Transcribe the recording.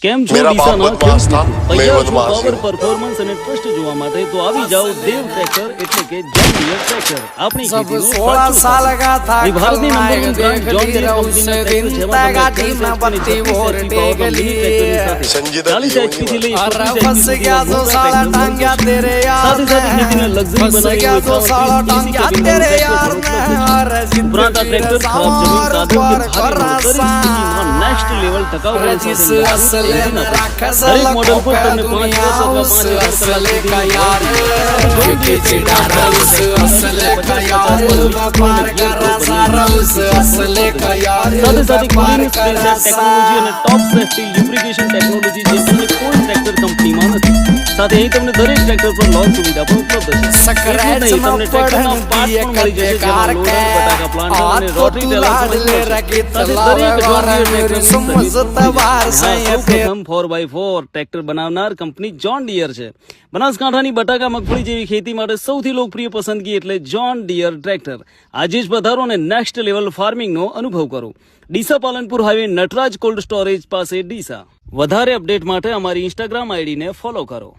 કેમ છો मेरा बाप ડીસાના बदमाश था, मैं તૈયાર છો बदमाश પાવર हूँ। પરફોર્મન્સ અને ટ્રસ્ટ જોવા માટે તો આવી જાઓ દેવ ટ્રેક્ટર એટલે કે જોન ડીયર ટ્રેક્ટર આપણી जब ખેતીનો 16 સાચો साल સાથી। का था અહીં ભારતની कल નંબર 1 બ્રાન્ડ देख જોન ली ડીયર उस કંપનીના दिन ટ્રેક્ટર જેમાં તમને गाड़ी 10 में बत्ती HP और ની 36 HP टेक પાવરના ली મિની ટ્રેક્ટરની સાથે संजीदा 40 जी HP થી લઈ और 36 फंस HP गया સુધીના तो મોટા साला ટ્રેક્ટર टांग गया મળશે। तेरे यार સાથે સાથે ખેતીને में લક્ઝરી फंस બનાવી गया तो साला टांग એસી गया કેબિન तेरे यार ટ્રેક્ટર में ઉપલબ્ધ और છે। ઉપરાંત આ ટ્રેક્ટર ખરાબ જમીન કાદવ કે ભારે રોડ દરેક સ્થિતિમાં નેક્સ્ટ લેવલ ટકાઉ जिस સાથે असल મજબૂત में એન્જિન આપે रखा છે। दरेक मॉडल पर का तमने 5 दुनिया वर्ष अथवा उस 5000 असल का कलाक यार सुधीની के चिड़ारा उस असल का यार व्यापार करा सारा उस असल का यार સાથે સાથે व्यापार કુલિંગ સ્પેસ करा ટેકનોલોજી અને ટોપ સેફ્ટી લ્યુબ્રિકેશન ટેકનોલોજી જે તમને કોઈ ટ્રેક્ટર કંપનીમાં નથી। સાથે અહીં તમને દરેક ટ્રેક્ટર પર લોન સુવિધા પણ ઉપલબ્ધ છે। સ્ક્રેચ એટલું જ નહીં, તમને ટ્રેક્ટરના પાર્ટ પણ મળી જશે જેમાં લોડર, બટાકા પ્લાન્ટર અને રોટરી ટેલર પણ મળશે। સાથે દરેક જોન ડીયર ટ્રેક્ટરની સર્વિસ સૌપ્રથમ 4x4 ટ્રેક્ટર બનાવનાર કંપની જોન ડીયર છે। બનાસકાંઠાની બટાકા મગફળી જેવી ખેતી માટે સૌથી લોકપ્રિય પસંદગી એટલે જોન ડીયર ટ્રેક્ટર। આજે જ પધારો અને નેક્સ્ટ લેવલ ફાર્મિંગનો અનુભવ કરો। Deesa Palanpur highway Nataraj cold storage પાસે ડીસા। વધારે અપડેટ માટે અમારી ઇન્સ્ટાગ્રામ આઈડીને ફોલો કરો।